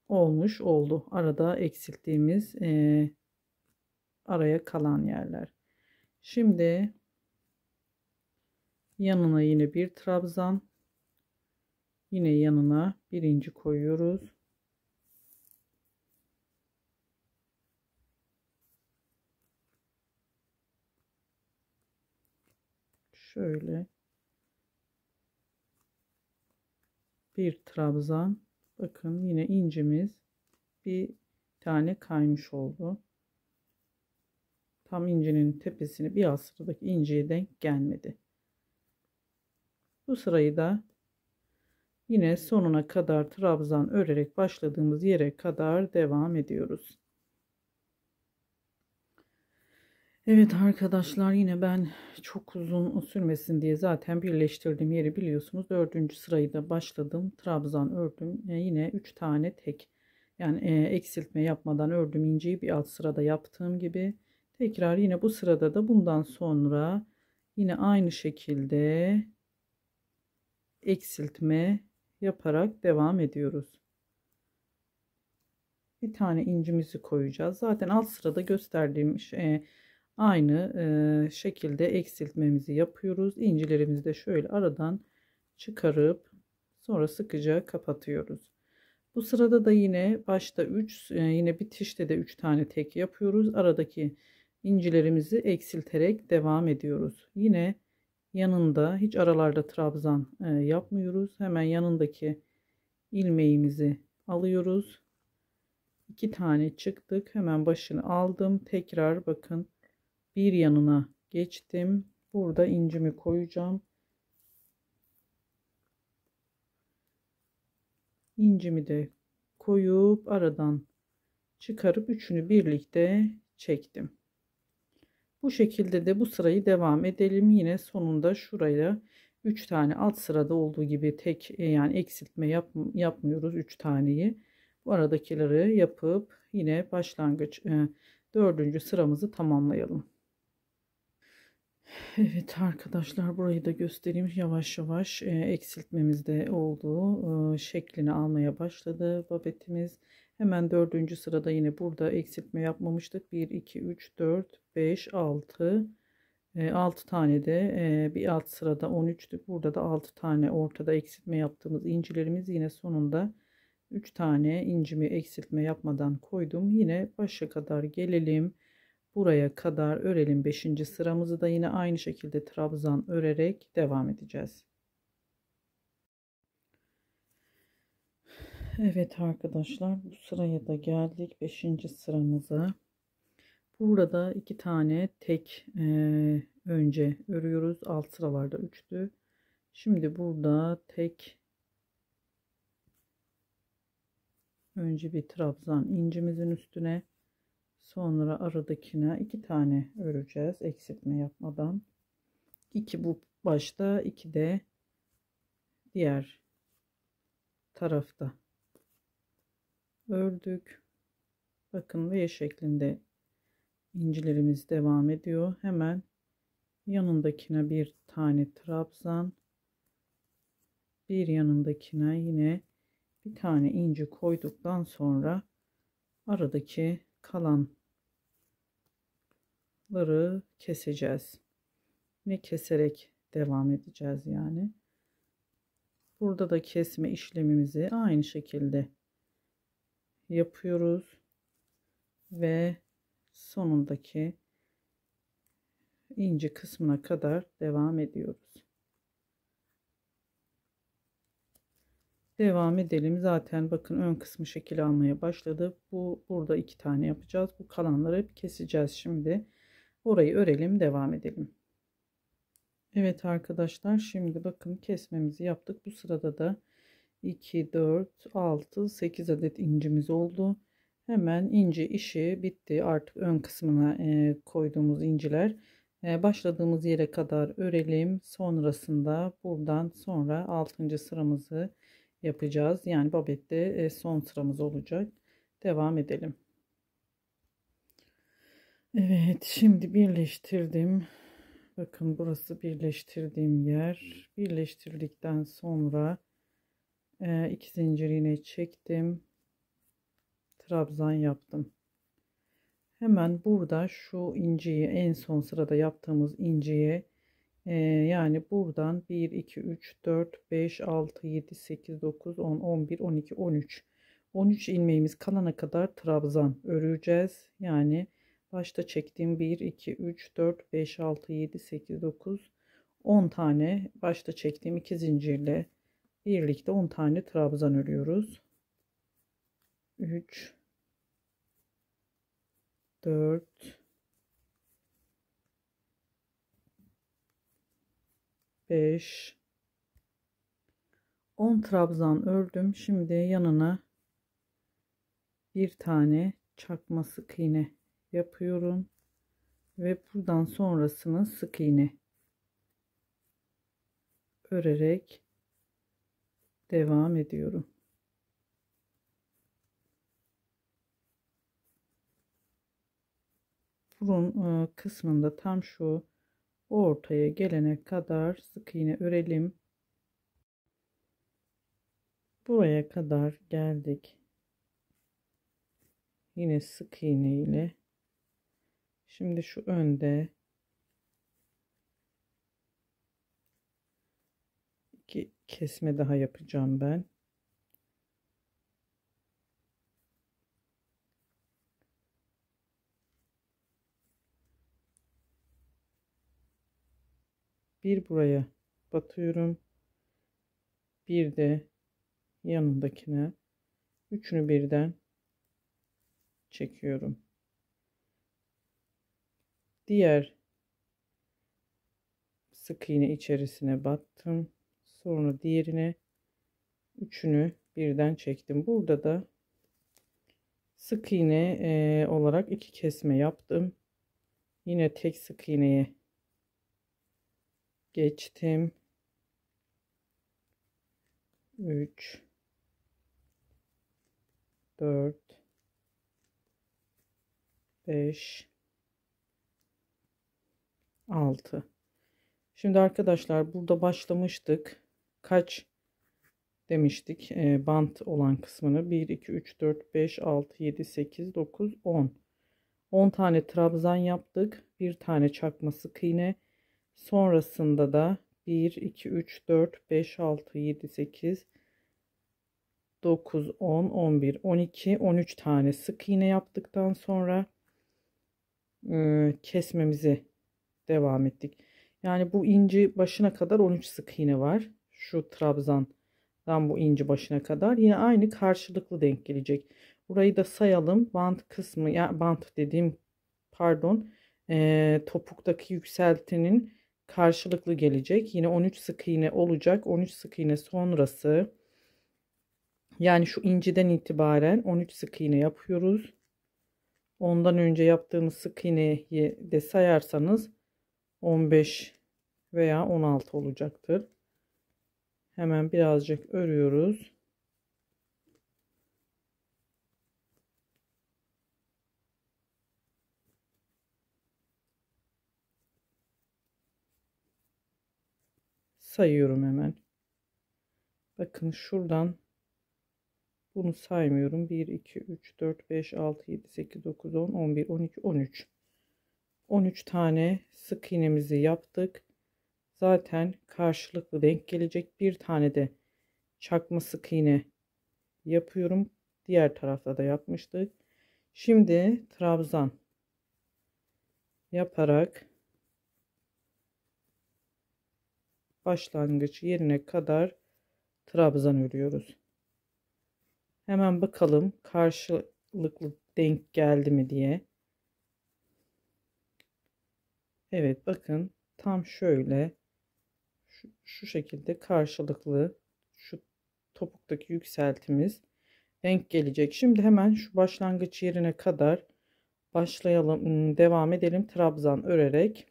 olmuş oldu. Arada eksilttiğimiz araya kalan yerler. Şimdi yanına yine bir trabzan, yine yanına birinci koyuyoruz. Şöyle bir trabzan, bakın yine incimiz bir tane kaymış oldu. Tam incinin tepesini, bir alt sıradaki inciye denk gelmedi. Bu sırayı da yine sonuna kadar trabzan örerek başladığımız yere kadar devam ediyoruz. Evet arkadaşlar, yine ben çok uzun sürmesin diye zaten birleştirdiğim yeri biliyorsunuz. Dördüncü sırayı da başladım. Trabzan ördüm. Yine 3 tane tek. Yani eksiltme yapmadan ördüm inciyi, bir alt sırada yaptığım gibi. Tekrar yine bu sırada da bundan sonra yine aynı şekilde eksiltme yaparak devam ediyoruz. Bir tane incimizi koyacağız. Zaten alt sırada gösterdiğim aynı şekilde eksiltmemizi yapıyoruz. İncilerimizi de şöyle aradan çıkarıp sonra sıkıca kapatıyoruz. Bu sırada da yine başta 3, yine bitişte de 3 tane tek yapıyoruz. Aradaki incilerimizi eksilterek devam ediyoruz. Yine yanında hiç aralarda trabzan yapmıyoruz. Hemen yanındaki ilmeğimizi alıyoruz. 2 tane çıktık. Hemen başını aldım. Tekrar bakın, bir yanına geçtim. Burada incimi koyacağım. İncimi de koyup aradan çıkarıp üçünü birlikte çektim. Bu şekilde de bu sırayı devam edelim. Yine sonunda şuraya 3 tane alt sırada olduğu gibi tek yani eksiltme yapmıyoruz 3 taneyi. Bu aradakileri yapıp yine başlangıç 4. sıramızı tamamlayalım. Evet arkadaşlar, burayı da göstereyim. Yavaş yavaş eksiltmemiz de oldu. Şeklini almaya başladı babetimiz. Hemen 4. sırada yine burada eksiltme yapmamıştık. 1, 2, 3, 4, 5, 6. 6 tane de bir alt sırada 13'tü. Burada da 6 tane ortada eksiltme yaptığımız incilerimiz, yine sonunda 3 tane incimi eksiltme yapmadan koydum. Yine başa kadar gelelim. Buraya kadar örelim. 5. sıramızı da yine aynı şekilde trabzan örerek devam edeceğiz. Evet arkadaşlar, bu sıraya da geldik. 5. sıramıza. Burada 2 tane tek önce örüyoruz. Alt sıralarda 3'tü. Şimdi burada tek önce bir trabzan incimizin üstüne, sonra aradakine 2 tane öreceğiz eksiltme yapmadan. 2 bu başta, 2 de diğer tarafta ördük. Bakın V şeklinde incilerimiz devam ediyor. Hemen yanındakine bir tane trabzan, bir yanındakine yine bir tane inci koyduktan sonra aradaki kalanları keseceğiz. Yine keserek devam edeceğiz yani. Burada da kesme işlemimizi aynı şekilde yapıyoruz ve sonundaki ince kısmına kadar devam ediyoruz. Devam edelim. Zaten bakın ön kısmı şekil almaya başladı. Burada 2 tane yapacağız. Bu kalanları hep keseceğiz şimdi. Orayı örelim, devam edelim. Evet arkadaşlar, şimdi bakın kesmemizi yaptık. Bu sırada da 2, 4, 6, 8 adet incimiz oldu. Hemen ince işi bitti. Artık ön kısmına koyduğumuz inciler. Başladığımız yere kadar örelim. Sonrasında buradan sonra 6. sıramızı yapacağız. Yani babette son sıramız olacak. Devam edelim. Evet, şimdi birleştirdim. Bakın burası birleştirdiğim yer. Birleştirdikten sonra 2 zincir iğne çektim. Trabzan yaptım. Hemen burada şu inciyi, en son sırada yaptığımız inciye yani buradan 1 2 3 4 5 6 7 8 9 10 11 12 13 ilmeğimiz kalana kadar trabzan öreceğiz. Yani başta çektiğim 1 2 3 4 5 6 7 8 9 10 tane başta çektiğim 2 zincirle birlikte 10 tane trabzan örüyoruz. 3 4 5 10 trabzan ördüm. Şimdi yanına bir tane çakma sık iğne yapıyorum ve buradan sonrasını sık iğne örerek devam ediyorum. Burun kısmında tam şu ortaya gelene kadar sık iğne örelim. Buraya kadar geldik. Yine sık iğne ile. Şimdi şu önde 2 kesme daha yapacağım ben. Bir buraya batıyorum. Bir de yanındakine. Üçünü birden çekiyorum. Diğer sık iğne içerisine battım. Sonra diğerine, üçünü birden çektim. Burada da sık iğne olarak 2 kesme yaptım. Yine tek sık iğneye geçtim. 3 4 5 6. Şimdi arkadaşlar burada başlamıştık. Kaç demiştik? Bant olan kısmını 1 2 3 4 5 6 7 8 9 10. 10 tane trabzan yaptık. Bir tane çakma sık iğne. Sonrasında da 1 2 3 4 5 6 7 8 9 10 11 12 13 tane sık iğne yaptıktan sonra kesmemizi devam ettik. Yani bu inci başına kadar 13 sık iğne var. Şu trabzandan bu inci başına kadar yine aynı karşılıklı denk gelecek. Burayı da sayalım. Bant kısmı, ya bant dediğim, pardon, topuktaki yükseltinin karşılıklı gelecek. Yine 13 sık iğne olacak. 13 sık iğne sonrası, yani şu inciden itibaren 13 sık iğne yapıyoruz. Ondan önce yaptığımız sık iğneyi de sayarsanız 15 veya 16 olacaktır. Hemen birazcık örüyoruz. Sayıyorum hemen. Bakın şuradan bunu saymıyorum. 1 2 3 4 5 6 7 8 9 10 11 12 13. 13 tane sık iğnemizi yaptık. zaten karşılıklı denk gelecek. Bir tane de çakma sık iğne yapıyorum. Diğer tarafta da yapmıştık. Şimdi trabzan yaparak başlangıç yerine kadar trabzan örüyoruz. Hemen bakalım karşılıklı denk geldi mi diye. Evet, bakın tam şöyle şu şekilde karşılıklı şu topuktaki yükseltimiz denk gelecek. Şimdi hemen şu başlangıç yerine kadar başlayalım, devam edelim trabzan örerek.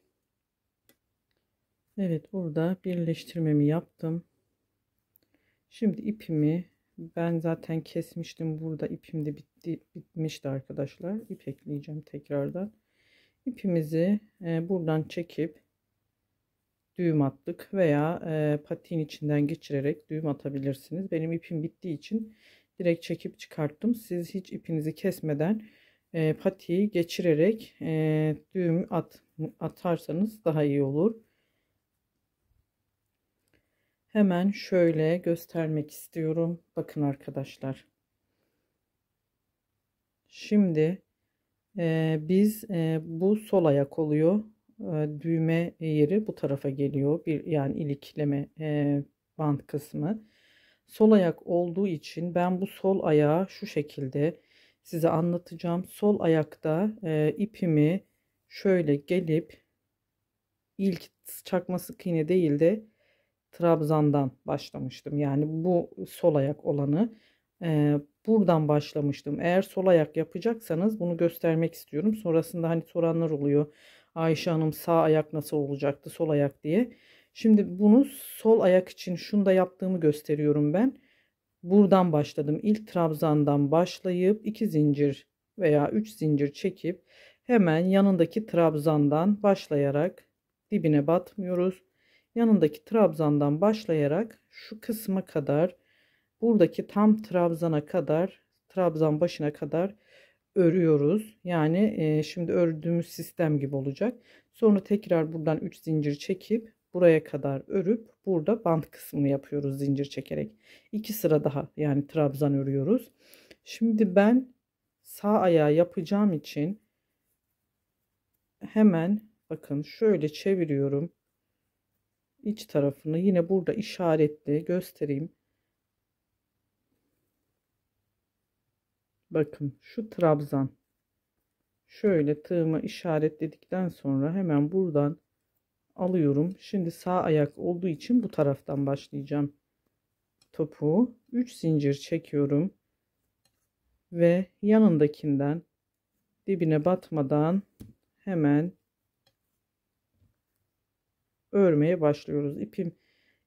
Evet, burada birleştirmemi yaptım. Şimdi ipimi ben zaten kesmiştim. Burada ipim de bitmişti arkadaşlar. İp ekleyeceğim tekrardan. İpimizi buradan çekip düğüm attık veya patiğin içinden geçirerek düğüm atabilirsiniz. Benim ipim bittiği için direkt çekip çıkarttım. Siz hiç ipinizi kesmeden patiği geçirerek düğüm atarsanız daha iyi olur. Hemen şöyle göstermek istiyorum. Bakın arkadaşlar. Şimdi biz bu sol ayak oluyor. Düğme yeri bu tarafa geliyor. Yani ilikleme bant kısmı. Sol ayak olduğu için ben bu sol ayağı şu şekilde size anlatacağım. Sol ayakta ipimi şöyle gelip ilk çakma sık iğne değil de trabzandan başlamıştım. Yani bu sol ayak olanı buradan başlamıştım. Eğer sol ayak yapacaksanız bunu göstermek istiyorum. Sonrasında hani soranlar oluyor. Ayşe Hanım sağ ayak nasıl olacaktı, sol ayak diye. Şimdi bunu sol ayak için şunu da yaptığımı gösteriyorum ben. Buradan başladım. İlk trabzandan başlayıp 2 zincir veya 3 zincir çekip hemen yanındaki trabzandan başlayarak dibine batmıyoruz. Yanındaki trabzandan başlayarak şu kısma kadar, buradaki tam trabzana kadar, trabzan başına kadar örüyoruz. Yani şimdi ördüğümüz sistem gibi olacak. Sonra tekrar buradan 3 zincir çekip buraya kadar örüp burada bant kısmını yapıyoruz zincir çekerek. 2 sıra daha yani trabzan örüyoruz. Şimdi ben sağ ayağı yapacağım için hemen bakın şöyle çeviriyorum. İç tarafını yine burada işaretli göstereyim. Bakın şu trabzan şöyle tığımı işaretledikten sonra hemen buradan alıyorum. Şimdi sağ ayak olduğu için bu taraftan başlayacağım. Topuğu 3 zincir çekiyorum ve yanındakinden dibine batmadan hemen örmeye başlıyoruz.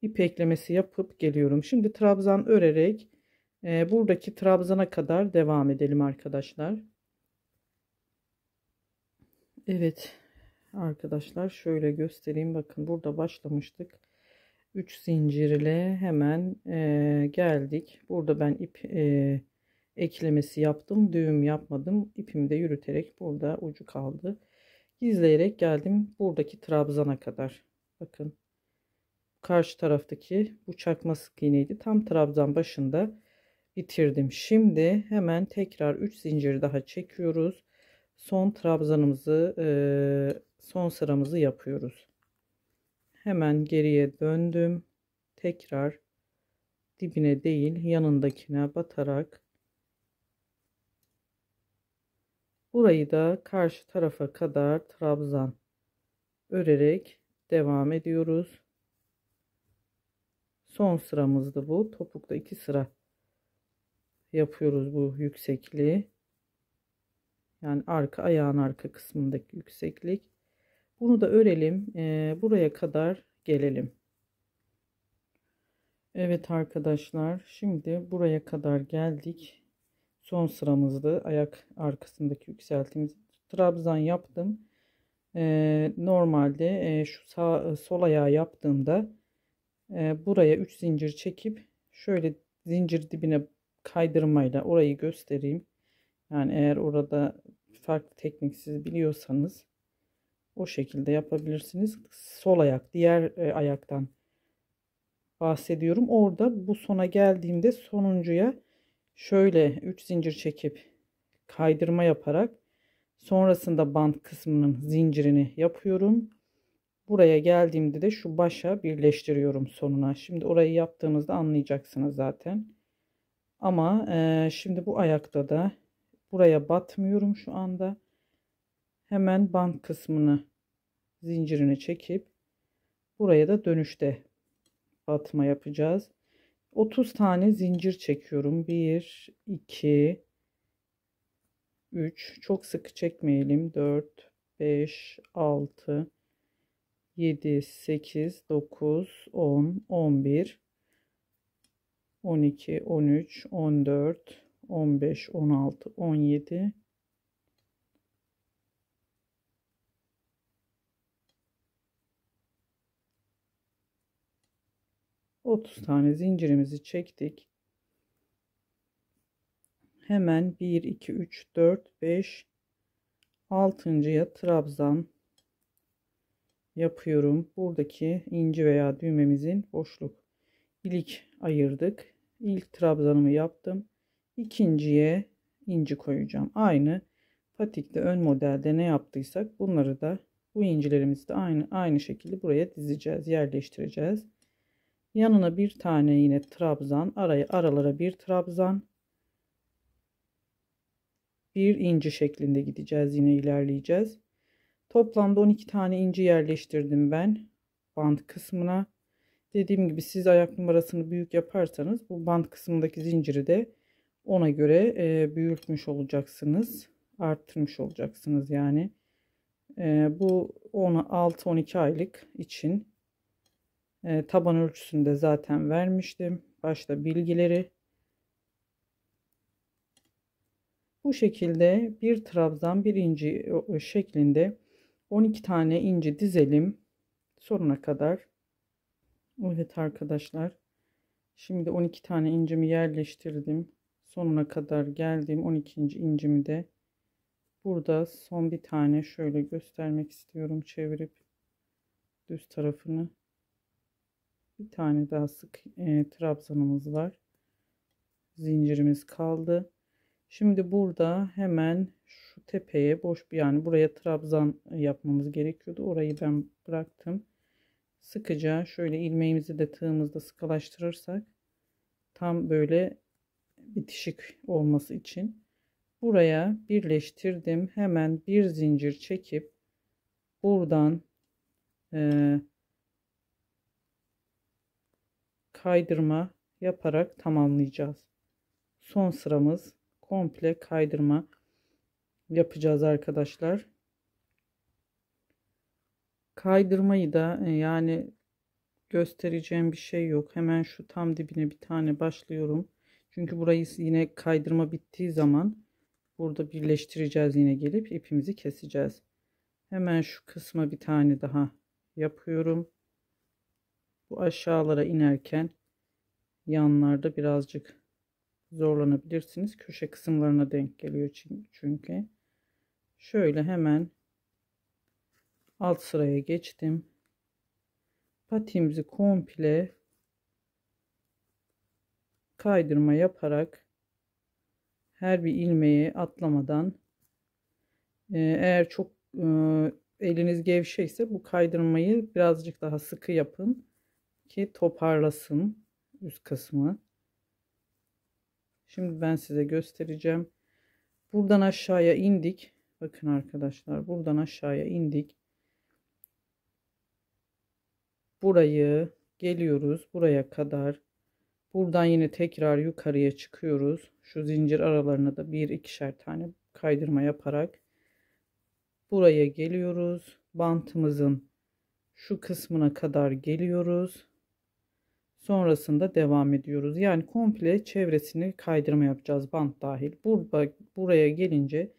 İp eklemesi yapıp geliyorum. Şimdi trabzan örerek buradaki trabzana kadar devam edelim arkadaşlar. Evet arkadaşlar, şöyle göstereyim. Bakın burada başlamıştık. 3 zincir ile hemen geldik. Burada ben ip eklemesi yaptım. Düğüm yapmadım. İpimi de yürüterek burada ucu kaldı. Gizleyerek geldim buradaki trabzana kadar. Bakın karşı taraftaki bu çakma sık iğneydi. Tam trabzan başında bitirdim. Şimdi hemen tekrar 3 zincir daha çekiyoruz. Son trabzanımızı son sıramızı yapıyoruz. Hemen geriye döndüm. Tekrar dibine değil yanındakine batarak burayı da karşı tarafa kadar trabzan örerek devam ediyoruz. Son sıramızdı bu. Topukta 2 sıra yapıyoruz bu yüksekliği. Yani arka ayağın arka kısmındaki yükseklik. Bunu da örelim. Buraya kadar gelelim. Evet arkadaşlar, şimdi buraya kadar geldik. Son sıramızdı. Ayak arkasındaki yükseltimiz. Trabzan yaptım. Normalde şu sol ayağı yaptığımda buraya 3 zincir çekip şöyle zincir dibine kaydırmayla orayı göstereyim. Yani eğer orada farklı teknik siz biliyorsanız O şekilde yapabilirsiniz. Sol ayak, diğer ayaktan bahsediyorum. Orada bu sona geldiğimde sonuncuya şöyle 3 zincir çekip kaydırma yaparak sonrasında bant kısmının zincirini yapıyorum. Buraya geldiğimde de şu başa birleştiriyorum sonuna. Şimdi orayı yaptığınızda anlayacaksınız zaten. Ama şimdi bu ayakta da buraya batmıyorum şu anda. Hemen bant kısmını zincirini çekip buraya da dönüşte batma yapacağız. 30 tane zincir çekiyorum. 1, 2, 3. Çok sıkı çekmeyelim. 4, 5, 6, 7, 8, 9, 10, 11, 12, 13, 14, 15, 16, 17, 30 tane zincirimizi çektik. Hemen 1, 2, 3, 4, 5, 6.'ya trabzan yapıyorum. Buradaki inci veya düğmemizin boşluk ilik ayırdık. İlk trabzanımı yaptım. İkinciye inci koyacağım. Aynı patikte ön modelde ne yaptıysak bunları da bu incilerimizi de aynı şekilde buraya dizeceğiz, yerleştireceğiz. Yanına bir tane yine trabzan, aralara bir trabzan, bir inci şeklinde gideceğiz, yine ilerleyeceğiz. Toplamda 12 tane inci yerleştirdim ben bant kısmına. Dediğim gibi siz ayak numarasını büyük yaparsanız bu bant kısmındaki zinciri de ona göre büyütmüş olacaksınız. Arttırmış olacaksınız yani. Bu 6-12 aylık için taban ölçüsünde zaten vermiştim. Başta bilgileri. Bu şekilde bir trabzan bir inci şeklinde 12 tane inci dizelim sonuna kadar. Evet arkadaşlar. Şimdi 12 tane incimi yerleştirdim. Sonuna kadar geldim. 12. incimi de burada son bir tane şöyle göstermek istiyorum. Çevirip düz tarafını. Bir tane daha sık trabzanımız var. Zincirimiz kaldı. Şimdi burada hemen şu tepeye boş bir, yani buraya trabzan yapmamız gerekiyordu. Orayı ben bıraktım. Sıkıca şöyle ilmeğimizi de tığımızda sıkılaştırırsak tam böyle bitişik olması için buraya birleştirdim. Hemen bir zincir çekip buradan kaydırma yaparak tamamlayacağız. Son sıramız komple kaydırma yapacağız arkadaşlar. Kaydırmayı da yani göstereceğim bir şey yok. Hemen şu tam dibine bir tane başlıyorum. Çünkü burayı yine kaydırma bittiği zaman burada birleştireceğiz, yine gelip ipimizi keseceğiz. Hemen şu kısma bir tane daha yapıyorum. Bu aşağılara inerken yanlarda birazcık zorlanabilirsiniz. Köşe kısımlarına denk geliyor çünkü. Şöyle hemen alt sıraya geçtim. Patiğimizi komple kaydırma yaparak her bir ilmeği atlamadan, eğer çok eliniz gevşekse bu kaydırmayı birazcık daha sıkı yapın ki toparlasın üst kısmı. Şimdi ben size göstereceğim. Buradan aşağıya indik. Bakın arkadaşlar, buradan aşağıya indik. Burayı geliyoruz buraya kadar. Buradan yine tekrar yukarıya çıkıyoruz. Şu zincir aralarına da bir ikişer tane kaydırma yaparak buraya geliyoruz. Bantımızın şu kısmına kadar geliyoruz. Sonrasında devam ediyoruz. Yani komple çevresini kaydırma yapacağız, bant dahil. Buraya gelince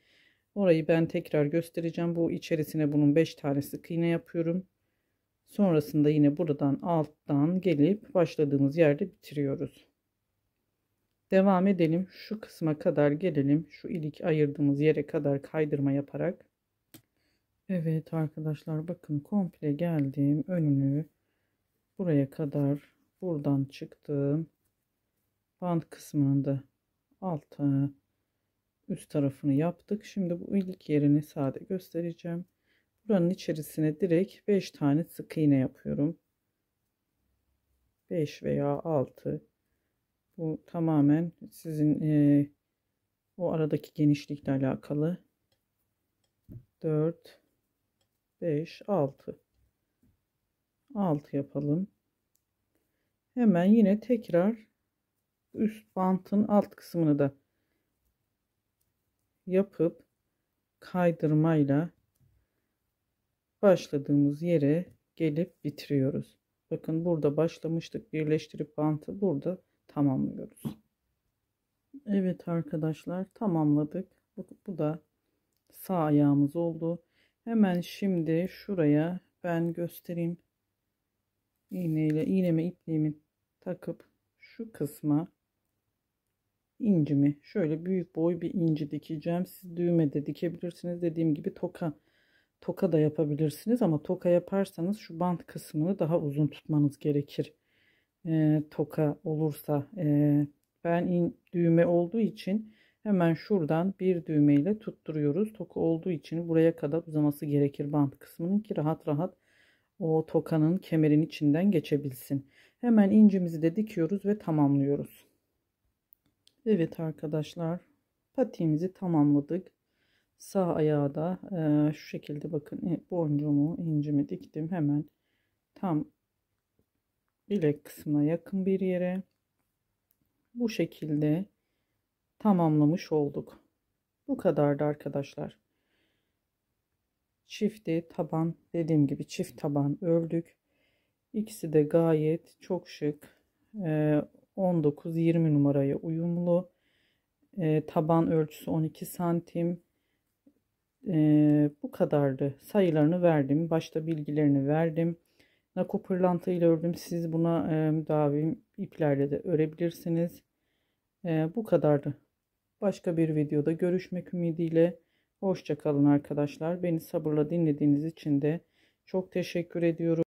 orayı ben tekrar göstereceğim. Bu içerisine bunun 5 tane sık iğne yapıyorum. Sonrasında yine buradan alttan gelip başladığımız yerde bitiriyoruz. Devam edelim. Şu kısma kadar gelelim. Şu ilik ayırdığımız yere kadar kaydırma yaparak Evet arkadaşlar, bakın komple geldim, önünü buraya kadar buradan çıktım. Bant kısmının da altı üst tarafını yaptık. Şimdi bu ilk yerini sade göstereceğim. Buranın içerisine direkt 5 tane sık iğne yapıyorum. 5 veya 6. Bu tamamen sizin o aradaki genişlikle alakalı. 4, 5, 6. 6 yapalım. Hemen yine tekrar üst bantın alt kısmını da yapıp kaydırmayla başladığımız yere gelip bitiriyoruz. Bakın burada başlamıştık. Birleştirip bantı burada tamamlıyoruz. Evet arkadaşlar, tamamladık. Bu da sağ ayağımız oldu. Hemen şimdi şuraya ben göstereyim. İğnemi ipliğimi takıp şu kısma incimi şöyle büyük boy bir inci dikeceğim. Siz düğme de dikebilirsiniz. Dediğim gibi toka da yapabilirsiniz ama toka yaparsanız şu bant kısmını daha uzun tutmanız gerekir. Toka olursa ben düğme olduğu için hemen şuradan bir düğmeyle tutturuyoruz. Toka olduğu için buraya kadar uzaması gerekir bant kısmının ki rahat rahat o tokanın kemerin içinden geçebilsin. Hemen incimizi de dikiyoruz ve tamamlıyoruz. Evet arkadaşlar, patiğimizi tamamladık. Sağ ayağı da şu şekilde bakın, boncuğumu incimi diktim. Hemen tam bilek kısmına yakın bir yere bu şekilde tamamlamış olduk. Bu kadardı arkadaşlar. Çifti taban, dediğim gibi çift taban ördük. İkisi de gayet çok şık. 19-20 numaraya uyumlu. Taban ölçüsü 12 santim. Bu kadardı. Sayılarını verdim. Başta bilgilerini verdim. Nako pırlanta ile ördüm. Siz buna müdavim iplerle de örebilirsiniz. Bu kadardı. Başka bir videoda görüşmek ümidiyle. Hoşça kalın arkadaşlar. Beni sabırla dinlediğiniz için de çok teşekkür ediyorum.